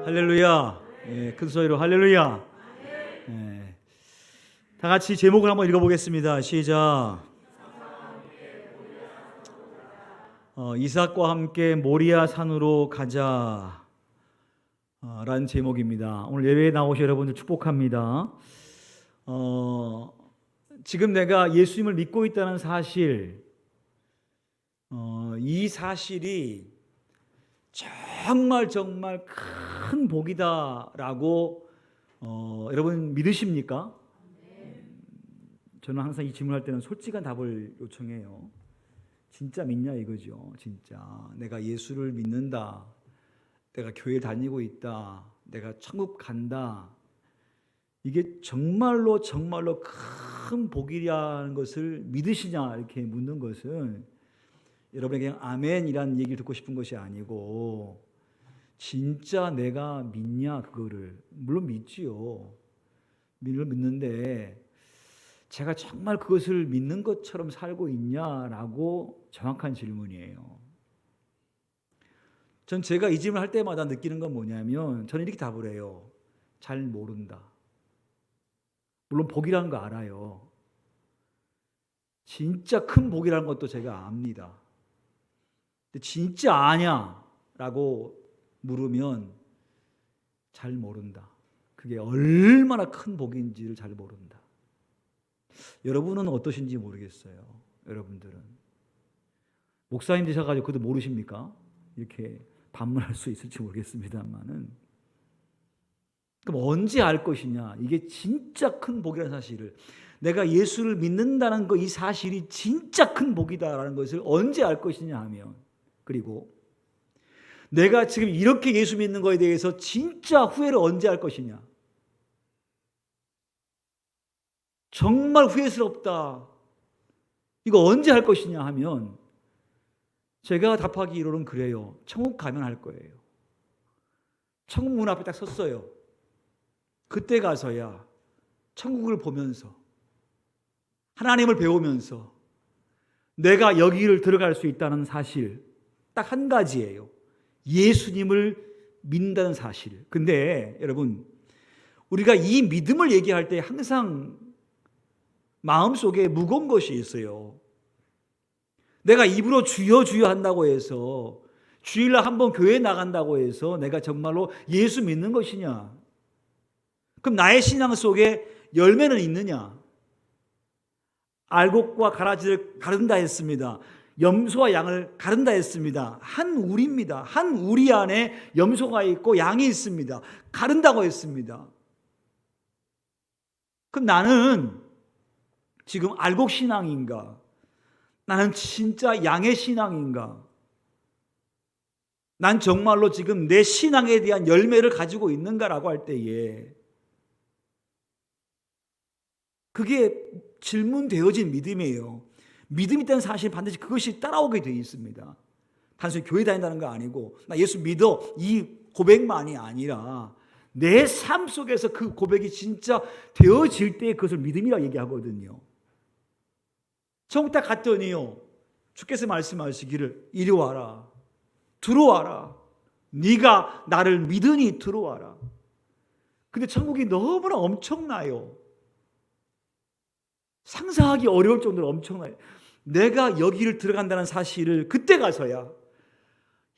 할렐루야. 예, 큰 소리로 할렐루야. 예. 다 같이 제목을 한번 읽어보겠습니다. 시작. 이삭과 함께 모리아 산으로 가자 라는 제목입니다. 오늘 예배에 나오신 여러분들 축복합니다. 지금 내가 예수님을 믿고 있다는 사실, 이 사실이 정말 큰 복이다라고 여러분 믿으십니까? 저는 항상 이 질문할 때는 솔직한 답을 요청해요. 진짜 믿냐 이거죠. 진짜 내가 예수를 믿는다, 내가 교회 다니고 있다, 내가 천국 간다, 이게 정말로 큰 복이라는 것을 믿으시냐 이렇게 묻는 것은 여러분에게 그냥 아멘이라는 얘기를 듣고 싶은 것이 아니고, 진짜 내가 믿냐 그거를, 물론 믿지요. 믿는데 제가 정말 그것을 믿는 것처럼 살고 있냐라고 정확한 질문이에요. 전 제가 이 질문을 할 때마다 느끼는 건 뭐냐면, 저는 이렇게 답을 해요. 잘 모른다. 물론 복이라는 거 알아요. 진짜 큰 복이라는 것도 제가 압니다. 근데 진짜 아냐? 라고 물으면 잘 모른다. 그게 얼마나 큰 복인지를 잘 모른다. 여러분은 어떠신지 모르겠어요. 여러분들은 목사님 되셔가지고 그것도 모르십니까? 이렇게 반문할 수 있을지 모르겠습니다만은, 그럼 언제 알 것이냐? 이게 진짜 큰 복이라는 사실을, 내가 예수를 믿는다는 거, 이 사실이 진짜 큰 복이다라는 것을 언제 알 것이냐 하면, 그리고 내가 지금 이렇게 예수 믿는 거에 대해서 진짜 후회를 언제 할 것이냐? 정말 후회스럽다, 이거 언제 할 것이냐 하면, 제가 답하기로는 그래요. 천국 가면 할 거예요. 천국 문 앞에 딱 섰어요. 그때 가서야 천국을 보면서, 하나님을 배우면서 내가 여기를 들어갈 수 있다는 사실, 딱 한 가지예요. 예수님을 믿는다는 사실. 근데 여러분, 우리가 이 믿음을 얘기할 때 항상 마음속에 무거운 것이 있어요. 내가 입으로 주여 주여 한다고 해서, 주일날 한번 교회에 나간다고 해서 내가 정말로 예수 믿는 것이냐? 그럼 나의 신앙 속에 열매는 있느냐? 알곡과 가라지를 가른다 했습니다. 염소와 양을 가른다 했습니다. 한 우리입니다. 한 우리 안에 염소가 있고 양이 있습니다. 가른다고 했습니다. 그럼 나는 지금 알곡 신앙인가? 나는 진짜 양의 신앙인가? 난 정말로 지금 내 신앙에 대한 열매를 가지고 있는가라고 할 때에, 그게 질문되어진 믿음이에요. 믿음이 있다는 사실, 반드시 그것이 따라오게 되어 있습니다. 단순히 교회 다닌다는 거 아니고, 나 예수 믿어, 이 고백만이 아니라 내 삶 속에서 그 고백이 진짜 되어질 때 그것을 믿음이라고 얘기하거든요. 천국 딱 갔더니요, 주께서 말씀하시기를 이리 와라, 들어와라, 네가 나를 믿으니 들어와라. 근데 천국이 너무나 엄청나요. 상상하기 어려울 정도로 엄청나요. 내가 여기를 들어간다는 사실을 그때 가서야,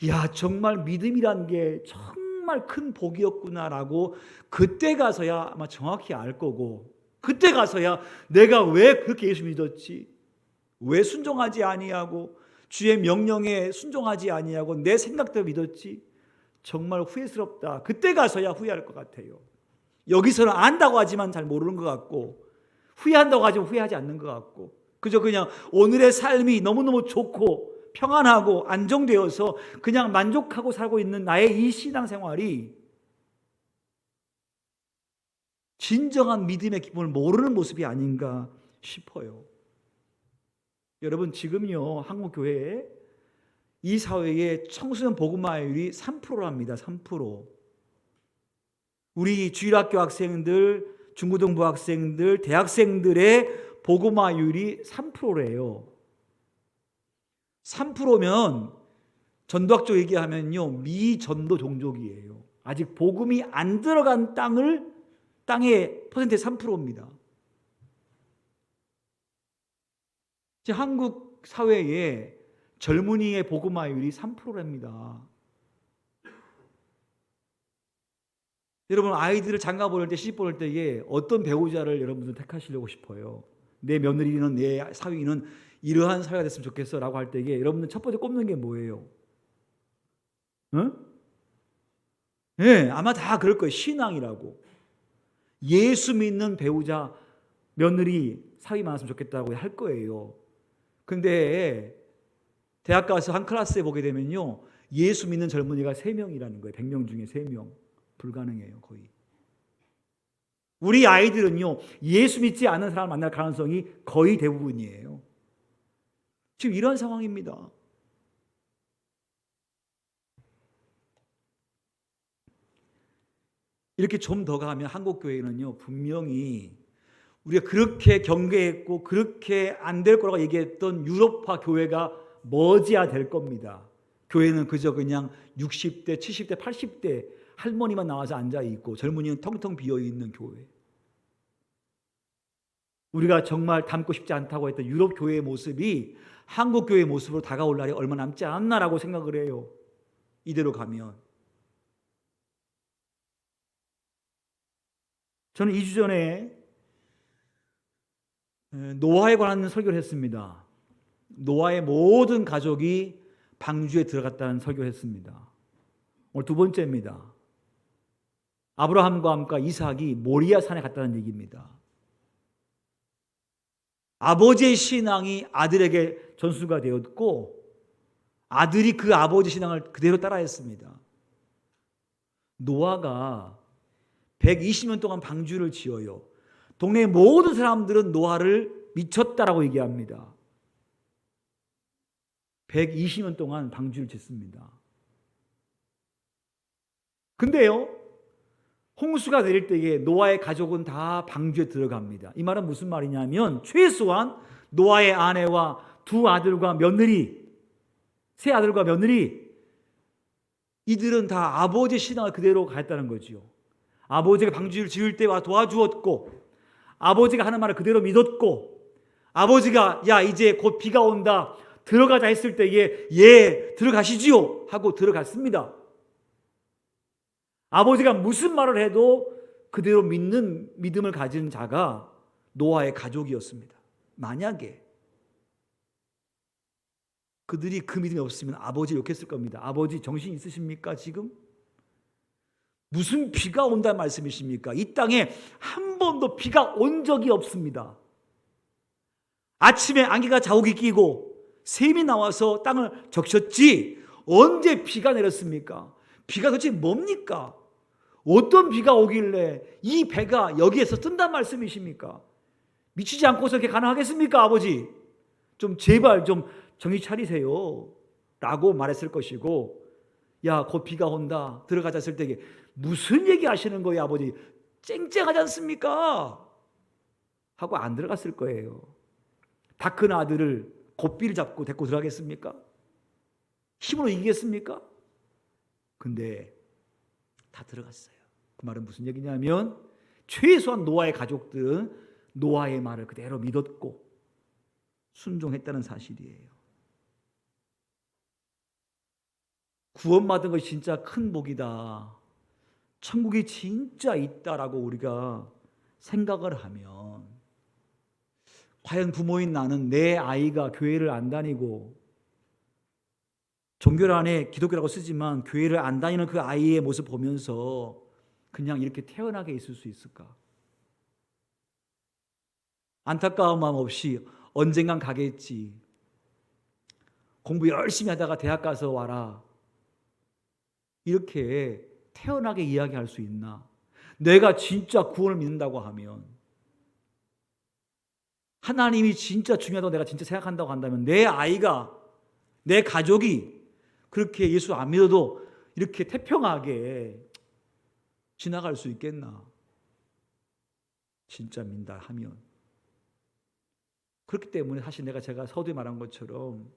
야, 정말 믿음이란 게 정말 큰 복이었구나라고 그때 가서야 아마 정확히 알 거고, 그때 가서야 내가 왜 그렇게 예수 믿었지, 왜 순종하지 아니하고 주의 명령에 순종하지 아니하고 내 생각대로 믿었지, 정말 후회스럽다, 그때 가서야 후회할 것 같아요. 여기서는 안다고 하지만 잘 모르는 것 같고, 후회한다고 하지만 후회하지 않는 것 같고, 그저 그냥 오늘의 삶이 너무너무 좋고 평안하고 안정되어서 그냥 만족하고 살고 있는 나의 이 신앙생활이 진정한 믿음의 기쁨을 모르는 모습이 아닌가 싶어요. 여러분, 지금요 한국 교회에, 이 사회의 청소년 복음화율이 3%랍니다. 3%. 우리 주일학교 학생들, 중고등부 학생들, 대학생들의 복음화율이 3%래요. 3%면 전도학적 얘기하면요, 미전도 종족이에요. 아직 복음이 안 들어간 땅의 퍼센트의 3%입니다. 한국 사회에 젊은이의 복음화율이 3%랍니다. 여러분, 아이들을 장가 보낼 때, 시집 보낼 때에 어떤 배우자를 여러분들 택하시려고 싶어요? 내 며느리는, 내 사위는 이러한 사회가 됐으면 좋겠어 라고 할 때에 여러분들 첫 번째 꼽는 게 뭐예요? 응? 네, 아마 다 그럴 거예요. 신앙이라고. 예수 믿는 배우자, 며느리, 사위 많았으면 좋겠다고 할 거예요. 근데 대학 가서 한 클래스에 보게 되면요, 예수 믿는 젊은이가 3명이라는 거예요. 100명 중에 3명. 불가능해요, 거의. 우리 아이들은요, 예수 믿지 않는 사람을 만날 가능성이 거의 대부분이에요. 지금 이런 상황입니다. 이렇게 좀 더 가면 한국 교회는요, 분명히 우리가 그렇게 경계했고 그렇게 안 될 거라고 얘기했던 유럽화 교회가 머지야 될 겁니다. 교회는 그저 그냥 60대, 70대, 80대 할머니만 나와서 앉아 있고 젊은이는 텅텅 비어 있는 교회. 우리가 정말 닮고 싶지 않다고 했던 유럽 교회의 모습이 한국 교회의 모습으로 다가올 날이 얼마 남지 않나라고 생각을 해요. 이대로 가면. 저는 2주 전에 노아에 관한 설교를 했습니다. 노아의 모든 가족이 방주에 들어갔다는 설교를 했습니다. 오늘 두 번째입니다. 아브라함과 함께 이삭이 모리아 산에 갔다는 얘기입니다. 아버지의 신앙이 아들에게 전수가 되었고 아들이 그 아버지 신앙을 그대로 따라했습니다. 노아가 120년 동안 방주를 지어요. 동네 모든 사람들은 노아를 미쳤다라고 얘기합니다. 120년 동안 방주를 짓습니다. 근데요, 홍수가 내릴 때에 노아의 가족은 다 방주에 들어갑니다. 이 말은 무슨 말이냐면 최소한 노아의 아내와 두 아들과 며느리, 세 아들과 며느리, 이들은 다 아버지의 신앙을 그대로 가했다는 거지요. 아버지가 방주를 지을 때 와 도와주었고 아버지가 하는 말을 그대로 믿었고 아버지가 야 이제 곧 비가 온다 들어가자 했을 때에 예 들어가시지요 하고 들어갔습니다. 아버지가 무슨 말을 해도 그대로 믿는 믿음을 가진 자가 노아의 가족이었습니다. 만약에 그들이 그 믿음이 없으면 아버지 욕했을 겁니다. 아버지 정신 있으십니까 지금? 무슨 비가 온다는 말씀이십니까? 이 땅에 한 번도 비가 온 적이 없습니다. 아침에 안개가 자욱이 끼고 샘이 나와서 땅을 적셨지 언제 비가 내렸습니까? 비가 도대체 뭡니까? 어떤 비가 오길래 이 배가 여기에서 뜬단 말씀이십니까? 미치지 않고서 이렇게 가능하겠습니까 아버지? 좀 제발 좀 정신 차리세요 라고 말했을 것이고 야 곧 비가 온다 들어가자 했을 때 무슨 얘기 하시는 거예요 아버지? 쨍쨍하지 않습니까? 하고 안 들어갔을 거예요. 다 큰 아들을 고삐를 잡고 데리고 들어가겠습니까? 힘으로 이기겠습니까? 근데 다 들어갔어요. 그 말은 무슨 얘기냐면 최소한 노아의 가족들은 노아의 말을 그대로 믿었고 순종했다는 사실이에요. 구원받은 것이 진짜 큰 복이다. 천국이 진짜 있다라고 우리가 생각을 하면 과연 부모인 나는 내 아이가 교회를 안 다니고 종교 안에 기독교라고 쓰지만 교회를 안 다니는 그 아이의 모습 보면서 그냥 이렇게 태어나게 있을 수 있을까? 안타까운 마음 없이 언젠간 가겠지. 공부 열심히 하다가 대학 가서 와라. 이렇게 태연하게 이야기할 수 있나? 내가 진짜 구원을 믿는다고 하면 하나님이 진짜 중요하다고 내가 진짜 생각한다고 한다면 내 아이가 내 가족이 그렇게 예수 안 믿어도 이렇게 태평하게 지나갈 수 있겠나? 진짜 믿는다 하면 그렇기 때문에 사실 제가 서두에 말한 것처럼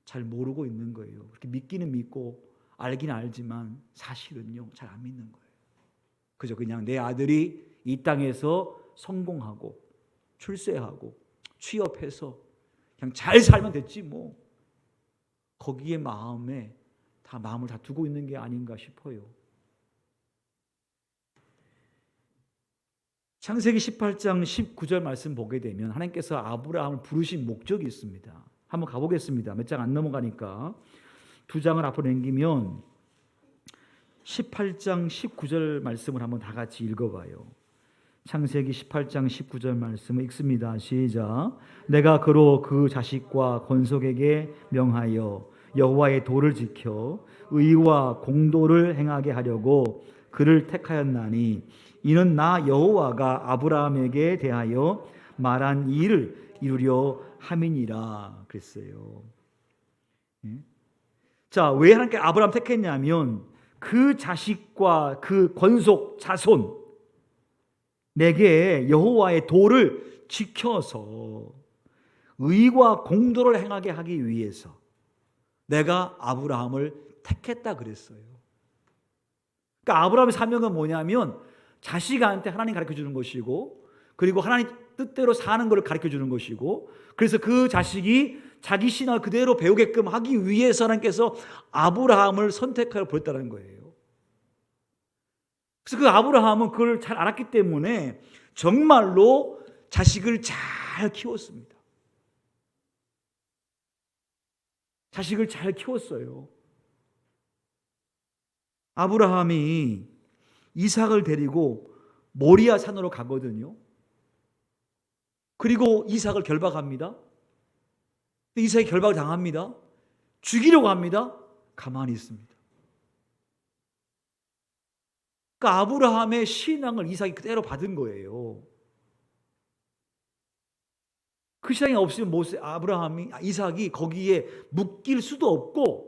잘 모르고 있는 거예요. 그렇게 믿기는 믿고 알긴 알지만 사실은요 잘 안 믿는 거예요. 그저 그냥 내 아들이 이 땅에서 성공하고 출세하고 취업해서 그냥 잘 살면 됐지 뭐, 거기에 마음을 다 두고 있는 게 아닌가 싶어요. 창세기 18장 19절 말씀 보게 되면 하나님께서 아브라함을 부르신 목적이 있습니다. 한번 가보겠습니다. 몇 장 안 넘어가니까 두 장을 앞으로 넘기면 18장 19절 말씀을 한번 다 같이 읽어봐요. 창세기 18장 19절 말씀을 읽습니다. 시작. 내가 그로 그 자식과 권속에게 명하여 여호와의 도를 지켜 의와 공도를 행하게 하려고 그를 택하였나니 이는 나 여호와가 아브라함에게 대하여 말한 일을 이루려 함이니라 그랬어요. 자, 왜 하나님께 아브라함 택했냐면 그 자식과 그 권속 자손 내게 여호와의 도를 지켜서 의와 공도를 행하게 하기 위해서 내가 아브라함을 택했다 그랬어요. 그러니까 아브라함의 사명은 뭐냐면 자식한테 하나님 가르쳐 주는 것이고, 그리고 하나님 뜻대로 사는 것을 가르쳐 주는 것이고, 그래서 그 자식이 자기 신앙을 그대로 배우게끔 하기 위해서 하나님께서 아브라함을 선택하여 보냈다는 거예요. 그래서 그 아브라함은 그걸 잘 알았기 때문에 정말로 자식을 잘 키웠습니다. 자식을 잘 키웠어요. 아브라함이 이삭을 데리고 모리아 산으로 가거든요. 그리고 이삭을 결박합니다. 이삭이 결박을 당합니다. 죽이려고 합니다. 가만히 있습니다. 그러니까 아브라함의 신앙을 이삭이 그대로 받은 거예요. 그 신앙이 없으면 이삭이 거기에 묶일 수도 없고,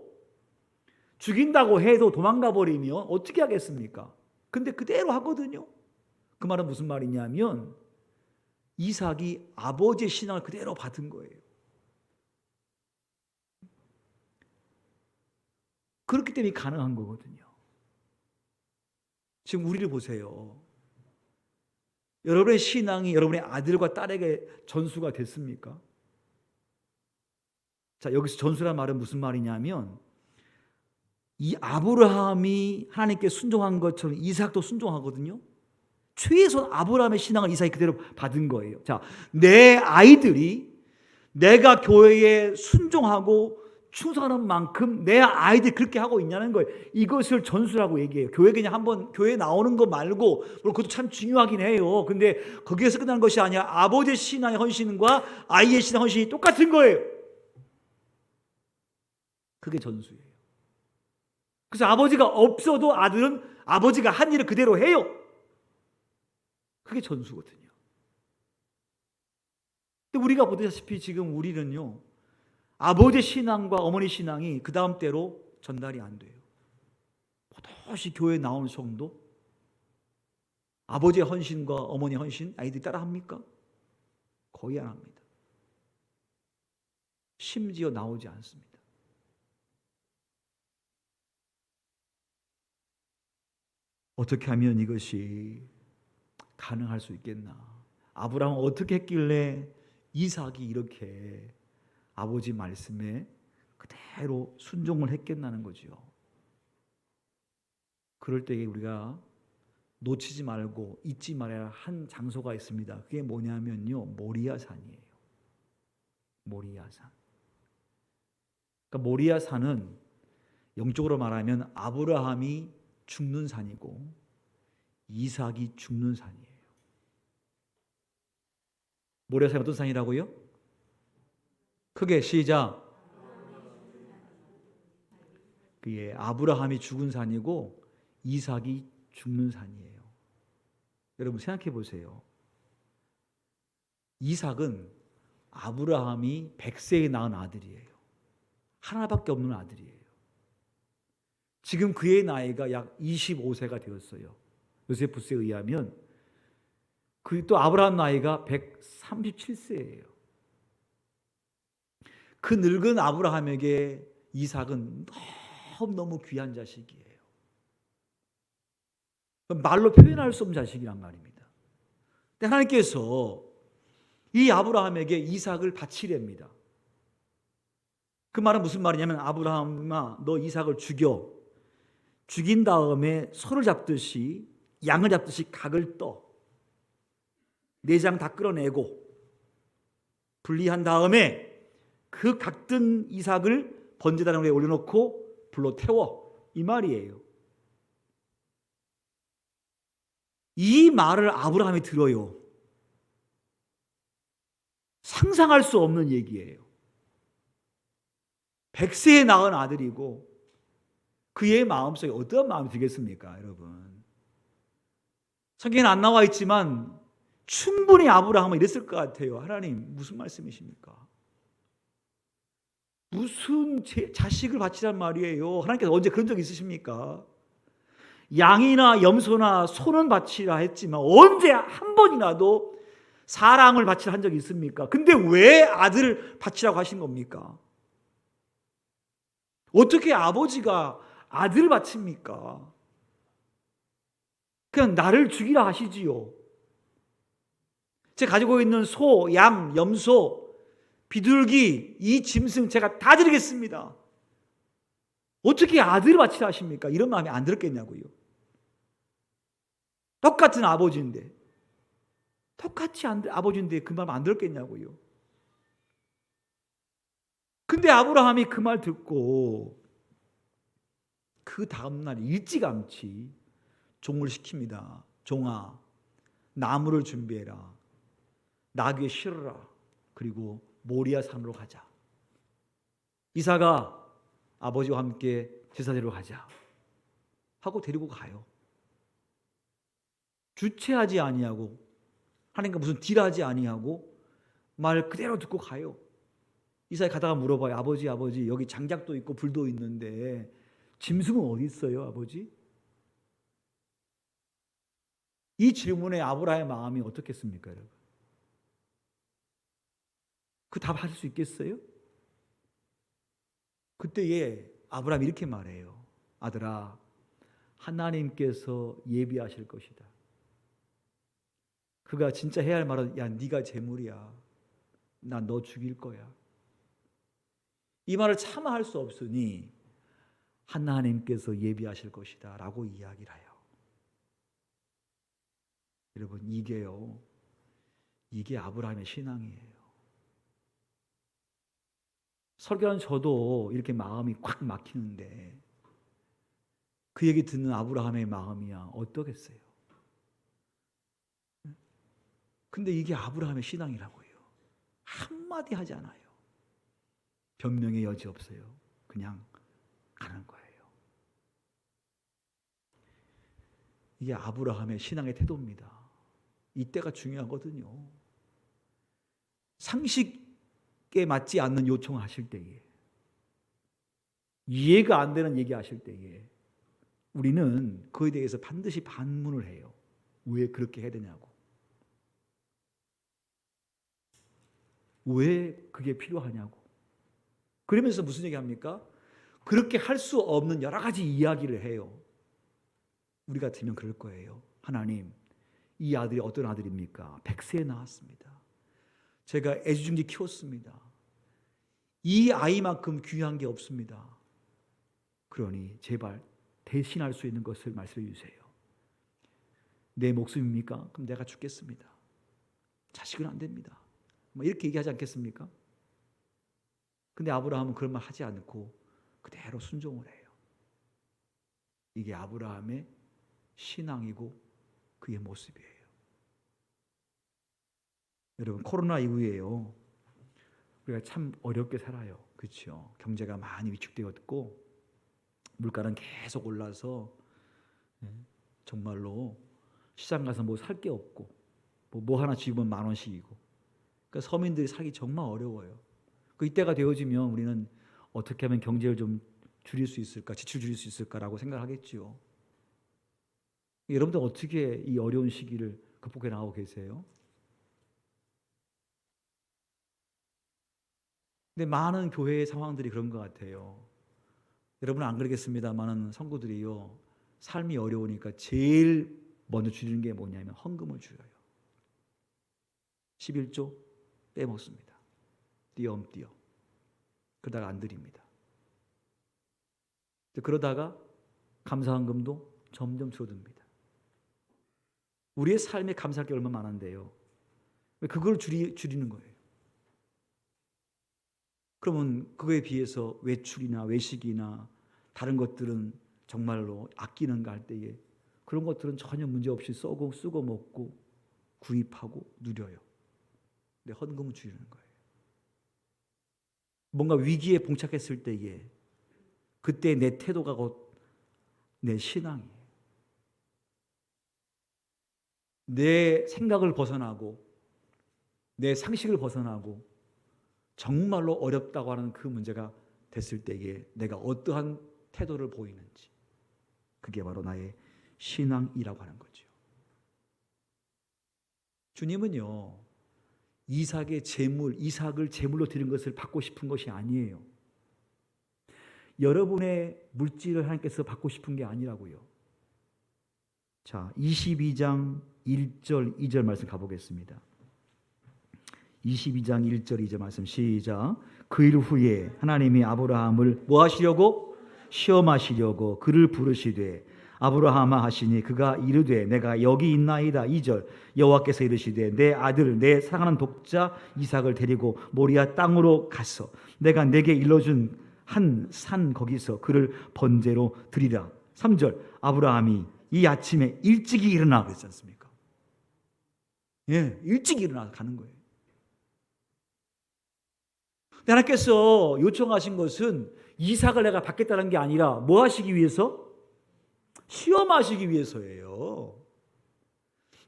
죽인다고 해도 도망가 버리면 어떻게 하겠습니까? 근데 그대로 하거든요. 그 말은 무슨 말이냐면 이삭이 아버지의 신앙을 그대로 받은 거예요. 그렇기 때문에 가능한 거거든요. 지금 우리를 보세요. 여러분의 신앙이 여러분의 아들과 딸에게 전수가 됐습니까? 자, 여기서 전수란 말은 무슨 말이냐면 이 아브라함이 하나님께 순종한 것처럼 이삭도 순종하거든요. 최소한 아브라함의 신앙을 이삭이 그대로 받은 거예요. 자, 내 아이들이 내가 교회에 순종하고 충성하는 만큼 내 아이들이 그렇게 하고 있냐는 거예요. 이것을 전수라고 얘기해요. 교회 그냥 한번 교회 나오는 거 말고, 물론 그것도 참 중요하긴 해요. 근데 거기에서 끝나는 것이 아니라 아버지의 신앙의 헌신과 아이의 신앙 헌신이 똑같은 거예요. 그게 전수예요. 그래서 아버지가 없어도 아들은 아버지가 한 일을 그대로 해요. 그게 전수거든요. 근데 우리가 보다시피 지금 우리는요, 아버지 신앙과 어머니 신앙이 그 다음 때로 전달이 안 돼요. 보듯이 교회에 나오는 성도, 아버지의 헌신과 어머니 헌신 아이들이 따라 합니까? 거의 안 합니다. 심지어 나오지 않습니다. 어떻게 하면 이것이 가능할 수 있겠나? 아브라함은 어떻게 했길래 이삭이 이렇게 아버지 말씀에 그대로 순종을 했겠나는 거죠. 그럴 때에 우리가 놓치지 말고 잊지 말아야 한 장소가 있습니다. 그게 뭐냐면요, 모리아산이에요. 모리아산. 그러니까 모리아산은 영적으로 말하면 아브라함이 죽는 산이고 이삭이 죽는 산이에요. 모리아산이 어떤 산이라고요? 크게 시작. 그게 아브라함이 죽은 산이고 이삭이 죽는 산이에요. 여러분 생각해 보세요. 이삭은 아브라함이 100세에 낳은 아들이에요. 하나밖에 없는 아들이에요. 지금 그의 나이가 약 25세가 되었어요. 요세푸스에 의하면 그 또 아브라함 나이가 137세예요. 그 늙은 아브라함에게 이삭은 너무 귀한 자식이에요. 말로 표현할 수 없는 자식이란 말입니다. 근데 하나님께서 이 아브라함에게 이삭을 바치렵니다. 그 말은 무슨 말이냐면 아브라함아 너 이삭을 죽인 다음에 소를 잡듯이 양을 잡듯이 각을 떠 내장 다 끌어내고 분리한 다음에 그 각든 이삭을 번제단에 올려놓고 불로 태워 이 말이에요. 이 말을 아브라함이 들어요. 상상할 수 없는 얘기예요. 100세에 낳은 아들이고 그의 마음속에 어떤 마음이 들겠습니까, 여러분? 성경에는 안 나와 있지만 충분히 아브라함은 이랬을 것 같아요. 하나님 무슨 말씀이십니까? 무슨 자식을 바치란 말이에요? 하나님께서 언제 그런 적 있으십니까? 양이나 염소나 소는 바치라 했지만 언제 한 번이라도 사람을 바치라 한 적이 있습니까? 근데 왜 아들을 바치라고 하신 겁니까? 어떻게 아버지가 아들을 바칩니까? 그냥 나를 죽이라 하시지요. 제가 가지고 있는 소, 양, 염소, 비둘기, 이 짐승 제가 다 드리겠습니다. 어떻게 아들을 바치라 하십니까? 이런 마음이 안 들었겠냐고요. 똑같은 아버지인데 똑같이 아버지인데 그 마음 안 들었겠냐고요. 근데 아브라함이 그 말 듣고 그 다음날 일찌감치 종을 시킵니다. 종아 나무를 준비해라. 나귀에 실어라. 그리고 모리아 산으로 가자. 이삭아 아버지와 함께 제사대로 가자 하고 데리고 가요. 주체하지 아니하고 하나님과 무슨 딜하지 아니하고 말 그대로 듣고 가요. 이삭이 가다가 물어봐요. 아버지 여기 장작도 있고 불도 있는데 짐승은 어디 있어요 아버지? 이 질문에 아브라함의 마음이 어떻겠습니까 여러분? 그 답 하실 수 있겠어요? 그때에 아브라함이 이렇게 말해요. 아들아 하나님께서 예비하실 것이다. 그가 진짜 해야 할 말은 야 네가 재물이야. 난 너 죽일 거야. 이 말을 차마 할 수 없으니 하나님께서 예비하실 것이다 라고 이야기를 해요. 여러분 이게 아브라함의 신앙이에요. 설교한 저도 이렇게 마음이 꽉 막히는데 그 얘기 듣는 아브라함의 마음이야 어떠겠어요? 근데 이게 아브라함의 신앙이라고요. 한마디 하지 않아요. 변명의 여지 없어요. 그냥 가는 거예요. 이게 아브라함의 신앙의 태도입니다. 이때가 중요하거든요. 상식에 맞지 않는 요청하실 때에 이해가 안 되는 얘기하실 때에 우리는 그에 대해서 반드시 반문을 해요. 왜 그렇게 해야 되냐고. 왜 그게 필요하냐고. 그러면서 무슨 얘기합니까? 그렇게 할 수 없는 여러 가지 이야기를 해요. 우리 같으면 그럴 거예요. 하나님, 이 아들이 어떤 아들입니까? 100세에 낳았습니다. 제가 애지중지 키웠습니다. 이 아이만큼 귀한 게 없습니다. 그러니 제발 대신할 수 있는 것을 말씀해 주세요. 내 목숨입니까? 그럼 내가 죽겠습니다. 자식은 안 됩니다. 이렇게 얘기하지 않겠습니까? 근데 아브라함은 그런 말 하지 않고 그대로 순종을 해요. 이게 아브라함의 신앙이고 그의 모습이에요. 여러분 코로나 이후에요. 우리가 참 어렵게 살아요. 그렇죠? 경제가 많이 위축되었고 물가는 계속 올라서 정말로 시장 가서 뭐 살 게 없고 뭐 하나 집으면 10,000원씩이고 그러니까 서민들이 살기 정말 어려워요. 그 이때가 되어지면 우리는 어떻게 하면 경제를 좀 줄일 수 있을까, 지출 줄일 수 있을까라고 생각하겠지요. 여러분들 어떻게 이 어려운 시기를 극복해 나가고 계세요? 근데 많은 교회의 상황들이 그런 것 같아요. 여러분은 안 그러겠습니다만은 성도들이요, 삶이 어려우니까 제일 먼저 줄이는 게 뭐냐면 헌금을 줄여요. 11조 빼먹습니다. 띄엄띄엄. 그러다가 안 드립니다. 그러다가 감사헌금도 점점 줄어듭니다. 우리의 삶에 감사할 게 얼마나 많은데요. 왜 그걸 줄이는 거예요? 그러면 그거에 비해서 외출이나 외식이나 다른 것들은 정말로 아끼는가 할 때에 그런 것들은 전혀 문제없이 쓰고 먹고 구입하고 누려요. 근데 헌금은 줄이는 거예요. 뭔가 위기에 봉착했을 때에 그때 내 태도가 곧 내 신앙이에요. 내 생각을 벗어나고 내 상식을 벗어나고 정말로 어렵다고 하는 그 문제가 됐을 때에 내가 어떠한 태도를 보이는지, 그게 바로 나의 신앙이라고 하는 거죠. 주님은요, 이삭을 제물로 드린 것을 받고 싶은 것이 아니에요. 여러분의 물질을 하나님께서 받고 싶은 게 아니라고요. 자, 22장 1절 2절 말씀 가보겠습니다. 22장 1절 2절 말씀 시작. 그 일 후에 하나님이 아브라함을 뭐 하시려고? 시험하시려고 그를 부르시되 아브라함아 하시니 그가 이르되 내가 여기 있나이다. 2절 여호와께서 이르시되 내 아들 내 사랑하는 독자 이삭을 데리고 모리아 땅으로 가서 내가 내게 일러준 한 산 거기서 그를 번제로 드리라. 3절 아브라함이 이 아침에 일찍이 일어나 그랬지 않습니까? 예, 일찍 일어나 가는 거예요. 하나님께서 요청하신 것은 이삭을 내가 받겠다는 게 아니라 뭐 하시기 위해서? 시험하시기 위해서예요.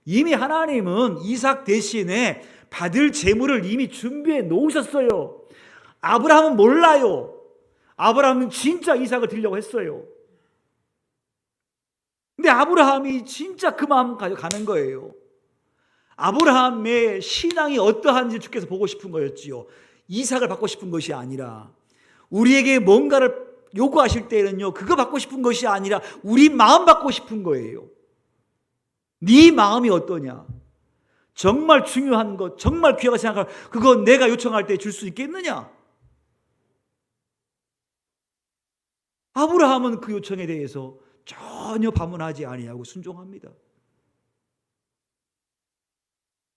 이미 하나님은 이삭 대신에 받을 제물을 이미 준비해 놓으셨어요. 아브라함은 몰라요. 아브라함은 진짜 이삭을 드리려고 했어요. 근데 아브라함이 진짜 그 마음 가지고 가는 거예요. 아브라함의 신앙이 어떠한지 주께서 보고 싶은 거였지요. 이삭을 받고 싶은 것이 아니라 우리에게 뭔가를 요구하실 때는요, 그거 받고 싶은 것이 아니라 우리 마음 받고 싶은 거예요. 네 마음이 어떠냐? 정말 중요한 것, 정말 귀하게 생각할 그거 내가 요청할 때 줄 수 있겠느냐? 아브라함은 그 요청에 대해서 전혀 반문하지 아니하고 순종합니다.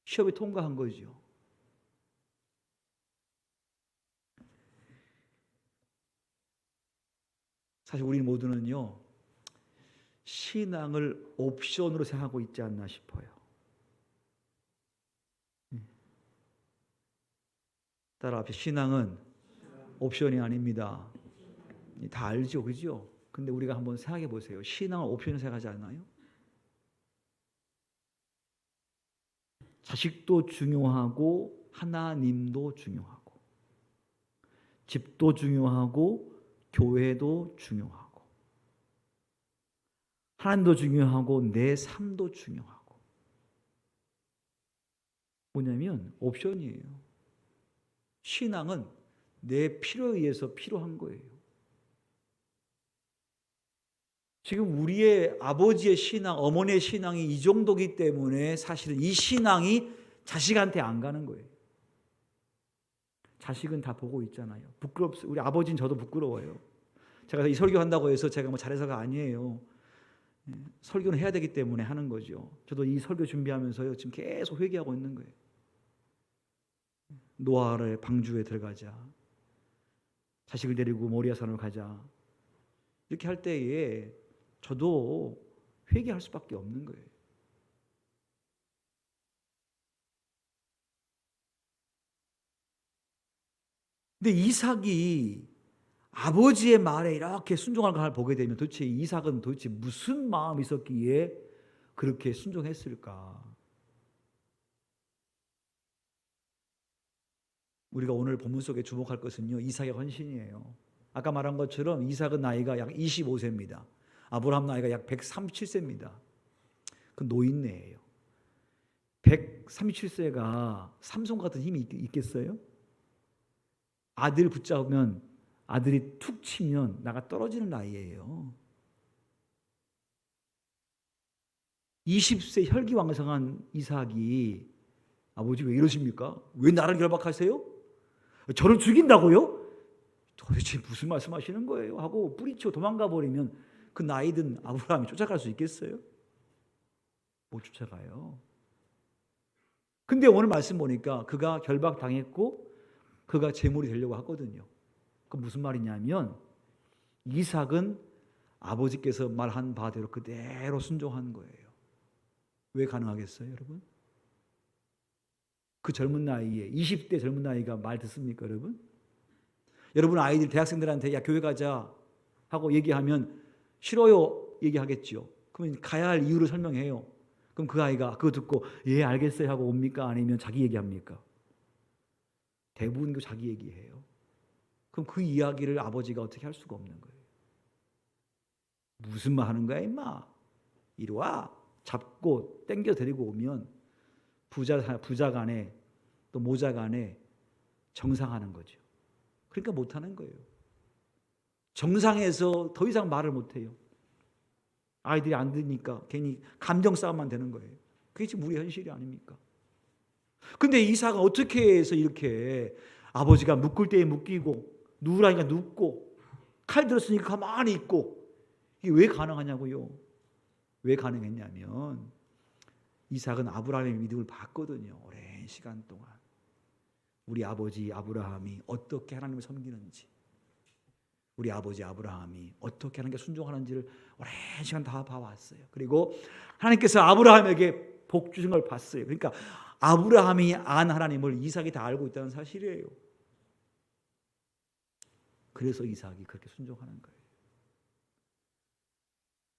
시험에 통과한 거죠. 사실 우리 모두는요, 신앙을 옵션으로 생각하고 있지 않나 싶어요. 따라합시다. 신앙은 옵션이 아닙니다. 다 알죠, 그죠? 근데 우리가 한번 생각해 보세요. 신앙을 옵션으로 생각하지 않나요? 자식도 중요하고 하나님도 중요하고 집도 중요하고 교회도 중요하고 하나님도 중요하고 내 삶도 중요하고 뭐냐면 옵션이에요. 신앙은 내 필요에 의해서 필요한 거예요. 지금 우리의 아버지의 신앙, 어머니의 신앙이 이 정도기 때문에 사실은 이 신앙이 자식한테 안 가는 거예요. 자식은 다 보고 있잖아요. 우리 아버지는 저도 부끄러워요. 제가 이 설교한다고 해서 제가 뭐 잘해서가 아니에요. 설교는 해야 되기 때문에 하는 거죠. 저도 이 설교 준비하면서요, 지금 계속 회개하고 있는 거예요. 노아의 방주에 들어가자. 자식을 데리고 모리아산으로 가자. 이렇게 할 때에 저도 회개할 수밖에 없는 거예요. 근데 이삭이 아버지의 말에 이렇게 순종하는 걸 보게 되면 도대체 이삭은 도대체 무슨 마음이 있었기에 그렇게 순종했을까? 우리가 오늘 본문 속에 주목할 것은요, 이삭의 헌신이에요. 아까 말한 것처럼 이삭은 나이가 약 25세입니다. 아브라함 나이가 약 137세입니다. 그 노인네예요. 137세가 삼손 같은 힘이 있겠어요? 아들 붙잡으면 아들이 툭 치면 나가 떨어지는 나이예요. 20세 혈기왕성한 이삭이 아버지 왜 이러십니까? 왜 나를 결박하세요? 저를 죽인다고요? 도대체 무슨 말씀하시는 거예요? 하고 뿌리치고 도망가 버리면 그 나이든 아브라함이 쫓아갈 수 있겠어요? 못 쫓아가요. 근데 오늘 말씀 보니까 그가 결박당했고 그가 제물이 되려고 하거든요. 그 무슨 말이냐면 이삭은 아버지께서 말한 바대로 그대로 순종한 거예요. 왜 가능하겠어요, 여러분? 그 젊은 나이에 20대 젊은 나이가 말 듣습니까, 여러분? 여러분 아이들 대학생들한테 야 교회 가자 하고 얘기하면 싫어요 얘기하겠죠. 그러면 가야 할 이유를 설명해요. 그럼 그 아이가 그거 듣고 예 알겠어요 하고 옵니까? 아니면 자기 얘기합니까? 대부분 그 자기 얘기해요. 그럼 그 이야기를 아버지가 어떻게 할 수가 없는 거예요. 무슨 말 하는 거야 임마. 이리 와. 잡고 땡겨 데리고 오면 부자 간에 또 모자 간에 정상하는 거죠. 그러니까 못하는 거예요. 정상에서 더 이상 말을 못해요. 아이들이 안 듣니까 괜히 감정 싸움만 되는 거예요. 그게 지금 우리 현실이 아닙니까? 근데 이삭은 어떻게 해서 이렇게 아버지가 묶을 때에 묶이고 누우라니까 눕고 칼 들었으니까 가만히 있고 이게 왜 가능하냐고요. 왜 가능했냐면 이삭은 아브라함의 믿음을 봤거든요. 오랜 시간 동안. 우리 아버지 아브라함이 어떻게 하나님을 섬기는지, 우리 아버지 아브라함이 어떻게 하나님께 순종하는지를 오랜 시간 다 봐왔어요. 그리고 하나님께서 아브라함에게 복 주신 걸 봤어요. 그러니까 아브라함이 안 하나님을 이삭이 다 알고 있다는 사실이에요. 그래서 이삭이 그렇게 순종하는 거예요.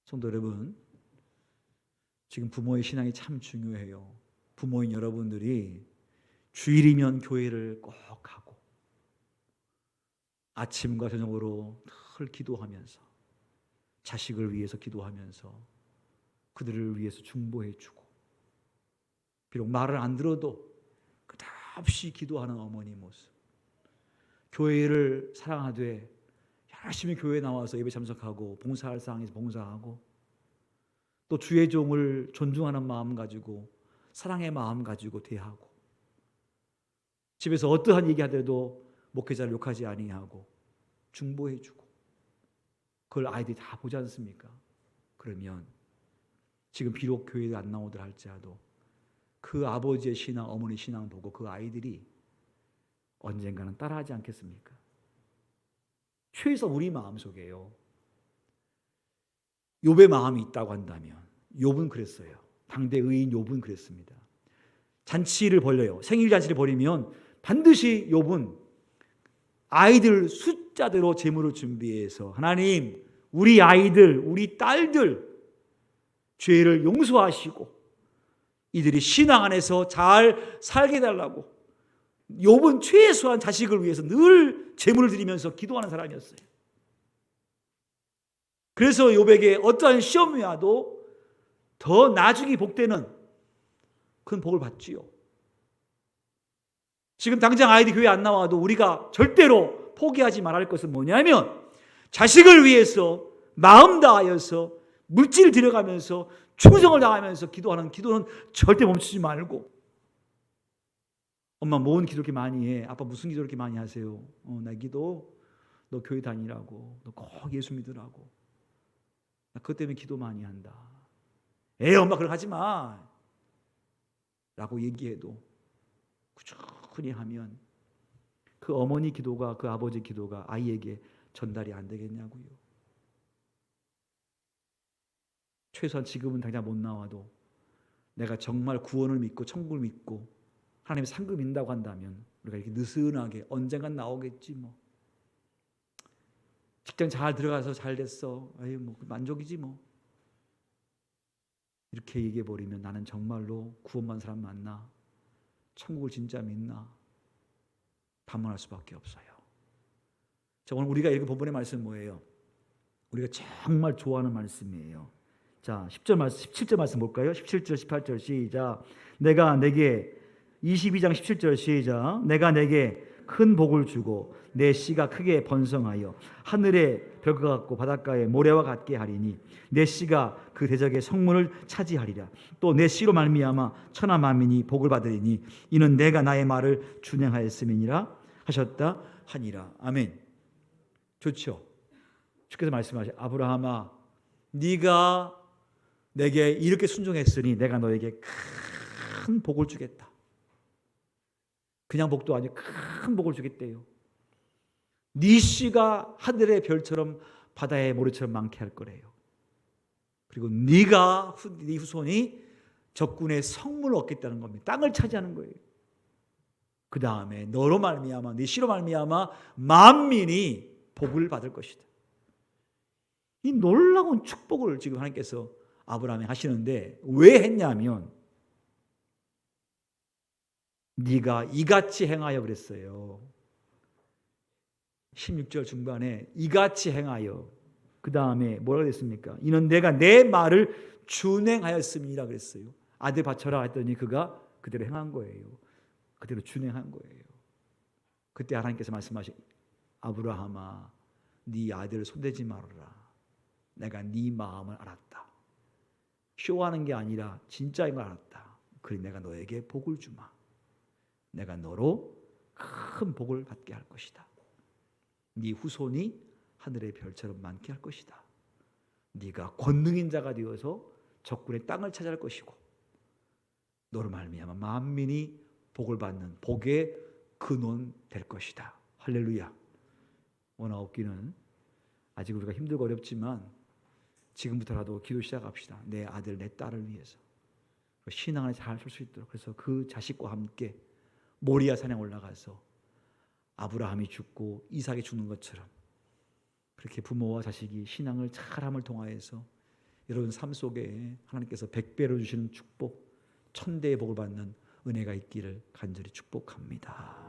성도 여러분, 지금 부모의 신앙이 참 중요해요. 부모인 여러분들이 주일이면 교회를 꼭 가고 아침과 저녁으로 늘 기도하면서 자식을 위해서 기도하면서 그들을 위해서 중보해주고 비록 말을 안 들어도 끝없이 기도하는 어머니 모습, 교회를 사랑하되 열심히 교회에 나와서 예배 참석하고 봉사할 사항에서 봉사하고 또 주의 종을 존중하는 마음 가지고 사랑의 마음 가지고 대하고 집에서 어떠한 얘기하더라도 목회자를 욕하지 아니하고 중보해주고 그걸 아이들이 다 보지 않습니까? 그러면 지금 비록 교회에 안 나오더라 할지라도 그 아버지의 신앙, 어머니 신앙 보고 그 아이들이 언젠가는 따라하지 않겠습니까? 최소 우리 마음속에요. 욥의 마음이 있다고 한다면 욥은 그랬어요. 당대 의인 욥은 그랬습니다. 잔치를 벌려요. 생일 잔치를 벌이면 반드시 욥은 아이들 숫자대로 제물을 준비해서 하나님 우리 아이들 우리 딸들 죄를 용서하시고 이들이 신앙 안에서 잘 살게 해달라고 욥은 최소한 자식을 위해서 늘 제물을 드리면서 기도하는 사람이었어요. 그래서 욥에게 어떠한 시험이 와도 더 나중에 복되는 그런 복을 받지요. 지금 당장 아이들이 교회 안 나와도 우리가 절대로 포기하지 말아야 할 것은 뭐냐면 자식을 위해서 마음 다하여서 물질을 들여가면서 충성을 다하면서 기도하는 기도는 절대 멈추지 말고 엄마 뭔 기도 이렇게 많이 해? 아빠 무슨 기도 이렇게 많이 하세요? 나 기도 너 교회 다니라고 너 꼭 예수 믿으라고 나 그것 때문에 기도 많이 한다. 엄마 그렇게 하지 마 라고 얘기해도 꾸준히 하면 그 어머니 기도가 그 아버지 기도가 아이에게 전달이 안 되겠냐고요. 최소한 지금은 당장 못 나와도 내가 정말 구원을 믿고 천국을 믿고 하나님의 상급 믿는다고 한다면 우리가 이렇게 느슨하게 언젠간 나오겠지 뭐. 직장 잘 들어가서 잘 됐어. 뭐 만족이지 뭐. 이렇게 얘기해 버리면 나는 정말로 구원받은 사람 맞나? 천국을 진짜 믿나? 반문할 수밖에 없어요. 자, 오늘 우리가 읽은 본문의 말씀은 뭐예요? 우리가 정말 좋아하는 말씀이에요. 자, 10절 말씀, 17절 말씀 볼까요? 17절, 18절 시작. 내가 내게 22장 17절 시작. 내가 내게 큰 복을 주고 내 씨가 크게 번성하여 하늘의 별과 같고 바닷가의 모래와 같게 하리니 내 씨가 그 대적의 성문을 차지하리라. 또 내 씨로 말미암아 천하 만민이 복을 받으리니 이는 내가 나의 말을 준행하였음이니라 하셨다 하니라. 아멘. 좋죠. 주께서 말씀하시 아브라함아 네가 내게 이렇게 순종했으니 내가 너에게 큰 복을 주겠다. 그냥 복도 아니고 큰 복을 주겠대요. 네 씨가 하늘의 별처럼 바다의 모래처럼 많게 할 거래요. 그리고 네 후손이 적군의 성문을 얻겠다는 겁니다. 땅을 차지하는 거예요. 그 다음에 너로 말미암아 네 씨로 말미암아 만민이 복을 받을 것이다. 이 놀라운 축복을 지금 하나님께서 아브라함에 하시는데 왜 했냐면 네가 이같이 행하여 그랬어요. 16절 중반에 이같이 행하여 그 다음에 뭐라고 그랬습니까? 이는 내가 내 말을 준행하였음이라 그랬어요. 아들 바쳐라 했더니 그가 그대로 행한 거예요. 그대로 준행한 거예요. 그때 하나님께서 말씀하신 아브라함아 네 아들을 손대지 말아라. 내가 네 마음을 알았다. 쇼하는 게 아니라 진짜인 걸 알았다. 그래 내가 너에게 복을 주마. 내가 너로 큰 복을 받게 할 것이다. 네 후손이 하늘의 별처럼 많게 할 것이다. 네가 권능인 자가 되어서 적군의 땅을 차지할 것이고 너로 말미암아 만민이 복을 받는 복의 근원 될 것이다. 할렐루야. 원하옵기는 아직 우리가 힘들고 어렵지만 지금부터라도 기도 시작합시다. 내 아들 내 딸을 위해서 신앙을 잘 설 수 있도록. 그래서 그 자식과 함께 모리아 산에 올라가서 아브라함이 죽고 이삭이 죽는 것처럼 그렇게 부모와 자식이 신앙을 잘함을 통하여서 여러분 삶 속에 하나님께서 100배로 주시는 축복, 1000배의 복을 받는 은혜가 있기를 간절히 축복합니다.